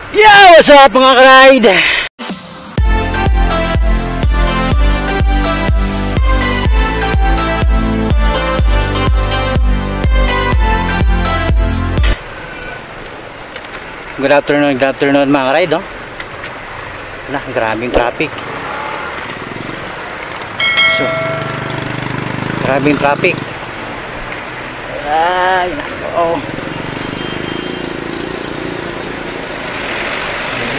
Yeah, what's up mga ka-ride? Good afternoon mga ka-ride, oh. Wala, grabing traffic. So, grabing traffic. Ay, nako.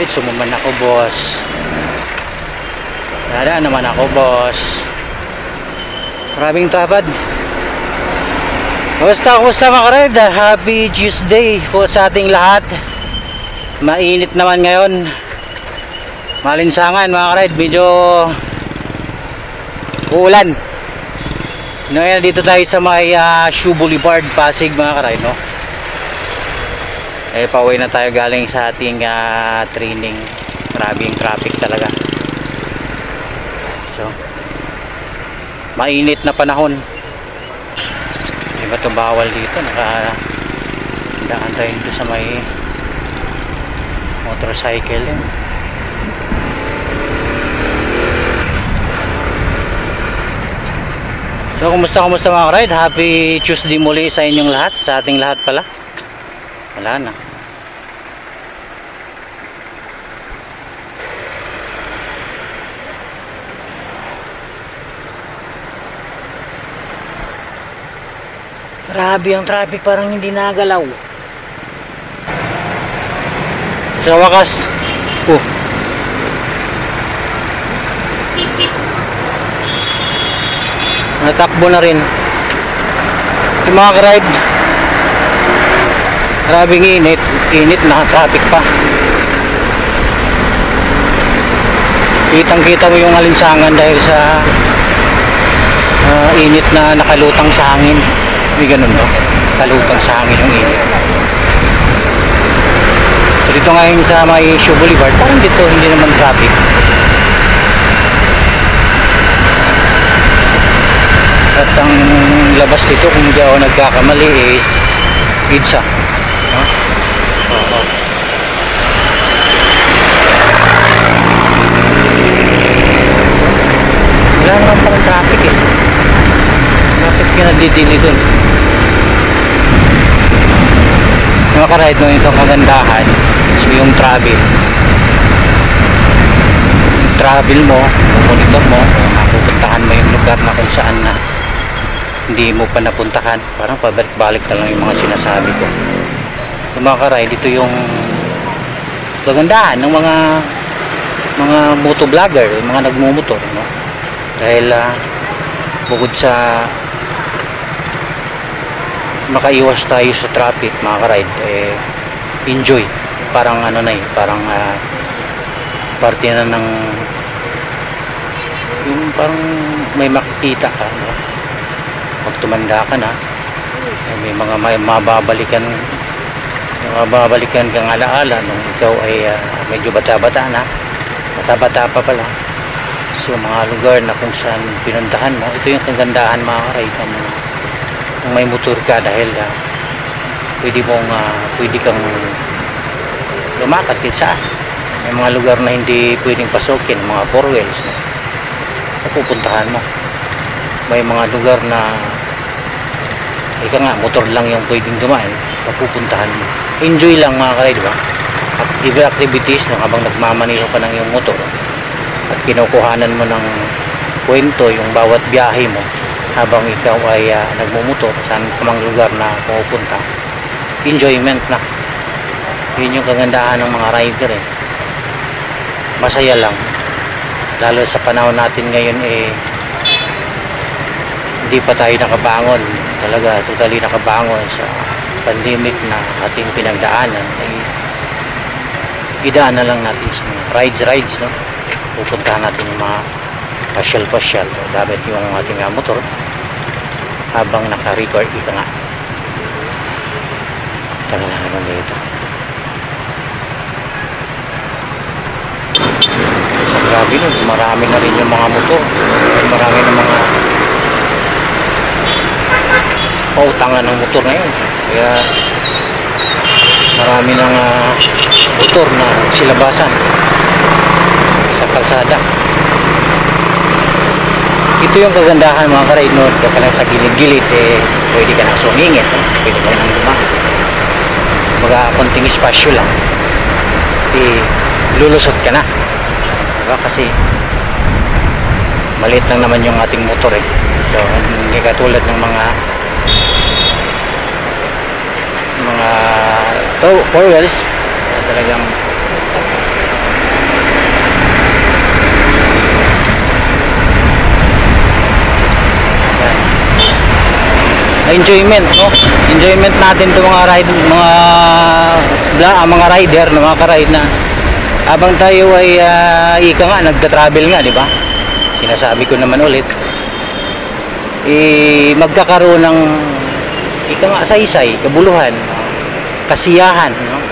Sumuman ako, boss. Dada naman ako, boss. Maraming tapad. Kumusta mga ka-ride? Happy Tuesday po sa ating lahat. Mainit naman ngayon. Malinsangan mga ka-ride. Medyo uulan. Ngayon dito tayo sa may Shoe Boulevard, Pasig mga ka-ride, no? Pauwi na tayo galing sa ating training. Maraming traffic talaga. So, mainit na panahon. Di ba ito bawal dito? Nakadaan tayo dito sa may motorcycle. So, kumusta mga ride? Happy Tuesday muli sa inyong lahat, sa ating lahat pala. Wala na. Grabe ang traffic, parang hindi nagalaw. Sa wakas. Natakbo na rin. Yung mga ka-ride, grabing init na traffic pa. Kitang-kita mo yung alinsangan dahil sa init na nakalutang sa hangin. May ganun, no? Kalutang sa hangin yung init. So dito ngayon sa may Shoe Boulevard, parang dito hindi naman traffic. At ang labas dito, kung hindi ako nagkakamali, is EDSA. Wala naman parang traffic eh. Traffic yun nadidili dun. Mga ka-ride mo itong kagandahan. So yung travel mo, monitor mo, mapupuntahan mo yung lugar na kung saan na hindi mo pa napuntahan. Parang pabalik-balik na lang yung mga sinasabi ko. Yung mga ka-ride, ito yung kagandahan ng mga motovlogger, yung mga nagmumotor, no? Dahil bukod sa makaiwas tayo sa traffic mga ka-ride, enjoy. Parang ano na parang parte na ng yung parang may makikita ka, no? Pag tumanda ka na, may mga mababalikan kang alaala nung ikaw ay medyo bata-bata na, bata-bata pa pala. So mga lugar na kung saan pinuntahan mo, ito yung kagandahan mga ka-ride kung may motor ka, dahil pwede kang lumakad kahit saan. May mga lugar na hindi pwedeng pasukin, mga 4 wheels, no? Pupuntahan mo. May mga lugar na ika nga, motor lang yung pwedeng dumaan, pupuntahan mo. Enjoy lang mga ka-ride, diba? Activities, no? Habang nagmamaniho ka ng yung motor at kinukuhanan mo ng kwento yung bawat biyahe mo habang ikaw ay nagmumotor saan kamang lugar na pupunta. Enjoyment na. Yun yung kagandahan ng mga rider eh. Masaya lang, lalo sa panahon natin ngayon hindi pa tayo nakabangon talaga, totally nakabangon sa pandemic na ating pinagdaanan. Idaan na lang natin sa mga rides, no? Pupuntahan natin yung mga pasyal gamit yung ating motor habang naka-record ika nga. Tara na naman dito. Grabe nun, marami na rin yung mga motor, marami na mga pautangan ng motor ngayon. Kaya marami ng motor na silabasan sa kalsada. Ito yung kagandahan mga ka-ride, no? Ka lang sa gilid-gilid, pwede ka nang sumingit, no? Pwede ka nang dumaan. Mga konting espasyo lang, lulusot ka na, diba? Kasi maliit lang naman yung ating motor, so hindi katulad ng mga four wheels talagang enjoyment, no? Enjoyment natin to mga ride, mga rider na mga ka-ride na habang tayo ay ika nga nagta-travel nga, di ba? Sinasabi ko naman ulit, magkakaroon ng ika nga saysay, kabuluhan, kasiyahan, no?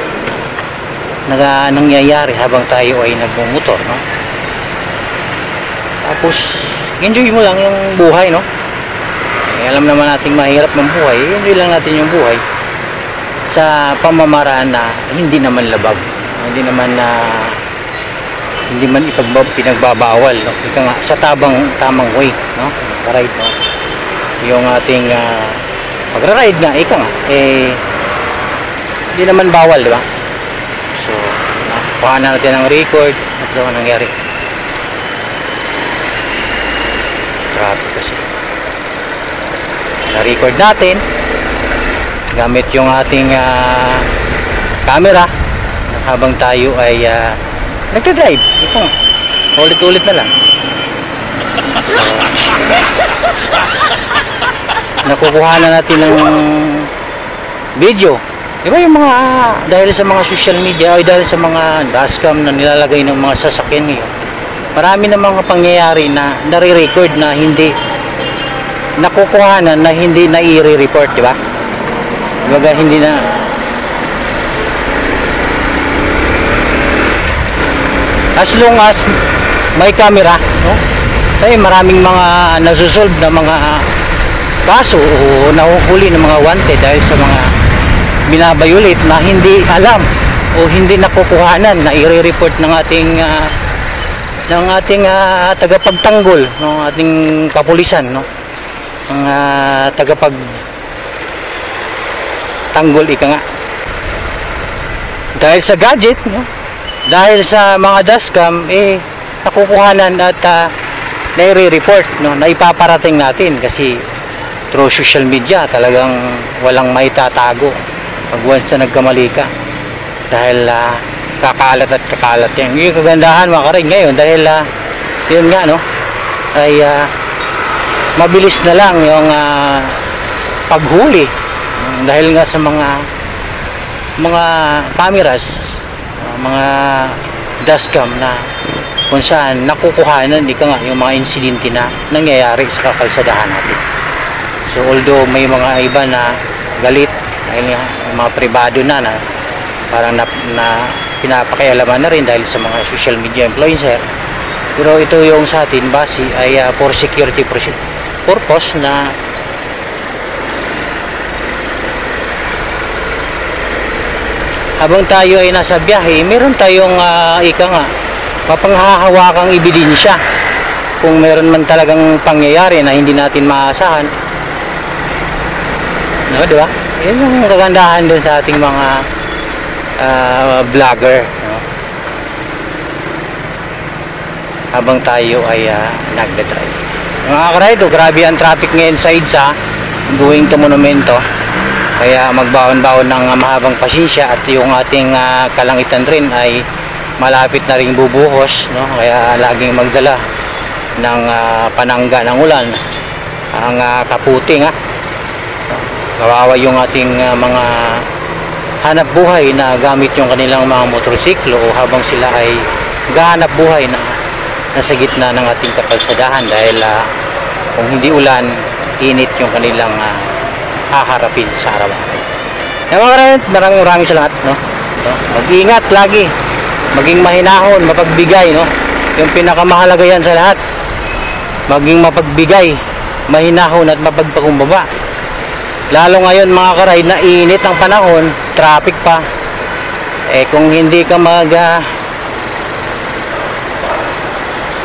Nangyayari habang tayo ay nagmumotor, no? Tapos enjoy mo lang yung buhay, no? Alam naman nating mahirap ng buhay, enjoy lang natin yung buhay sa pamamaraan na hindi naman labag, hindi naman pinagbabawal, no? Ika nga sa tamang way, no? Ride, no? Yung ating magra-ride nga, ika nga hindi naman bawal, di ba? So nakuha na natin ang record at ano nangyari. Traffic kasi na-record natin gamit yung ating camera habang tayo ay nagdadrive. Ito, ulit-ulit na lang. Nakukuha na natin ng video. Di ba yung mga dahil sa mga social media o dahil sa mga dashcam na nilalagay ng mga sasakyan ngayon, marami na mga pangyayari na nare-record na hindi nakukuhanan, na hindi na i-report, di ba? Baga hindi na as long as may camera, no? Ay maraming mga nasusolve na mga kaso o nahuhuli ng mga wanted dahil sa mga binabayulit na hindi alam o hindi nakukuhanan na i-report ng ating tagapagtanggol ng ating kapulisan, no? Ang tagapagtanggol, ika nga, dahil sa gadget, no? Dahil sa mga dashcam, nakukuhanan at nai-report, no? Naipaparating natin kasi through social media talagang walang may tatago pag once na nagkamali ka, dahil kakalat at kakalat yan. Yung kagandahan mga ka-ride ngayon dahil yun nga, no, ay mabilis na lang yung paghuli dahil nga sa mga cameras, mga dashcam na kung saan nakukuhanan ika nga yung mga insidente na nangyayari sa kakalsadahan natin. So although may mga iba na galit dahil nga yung mga pribado na parang na pinapakialaman na rin dahil sa mga social media influencer, pero ito yung sa atin base ay for security purpose na habang tayo ay nasa biyahe, meron tayong ika nga mapanghahawakang ebidensya kung meron man talagang pangyayari na hindi natin maasahan, no, di ba? Yan yung kagandahan din sa ating mga vlogger, no? Habang tayo ay nagdadrive. Mga ka-ride, grabe ang traffic ngayon sa EDSA going to Monumento, kaya magbaon-baon ng mahabang pasensya at yung ating kalangitan rin ay malapit na ring bubuhos, no? Kaya laging magdala ng panangga ng ulan, ang kaputing, kawawa yung ating mga hanap buhay na gamit yung kanilang mga motorsiklo o habang sila ay gahanap buhay na nasa gitna ng ating kakalsadahan dahil kung hindi ulan, init yung kanilang haharapin sa araw-araw. Maraming salamat, no? Mag-ingat lagi, maging mahinahon, mapagbigay, no? Yung pinakamahalaga yan sa lahat, maging mapagbigay, mahinahon at mapagpakumbaba. Lalo ngayon mga ka-ride na init ang panahon, traffic pa, kung hindi ka mag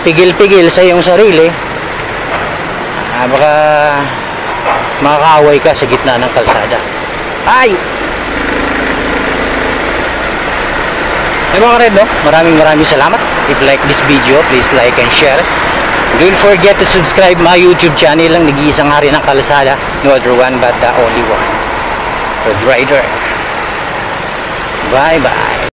pigil-pigil sa iyong sarili, baka makakaaway ka sa gitna ng kalsada. Ay! Mga kared, no? Maraming salamat. If you like this video, please like and share. Don't forget to subscribe my YouTube channel lang. Nag-iisang hari ng kalsada. No other one but the only one. Red Rider. Bye bye.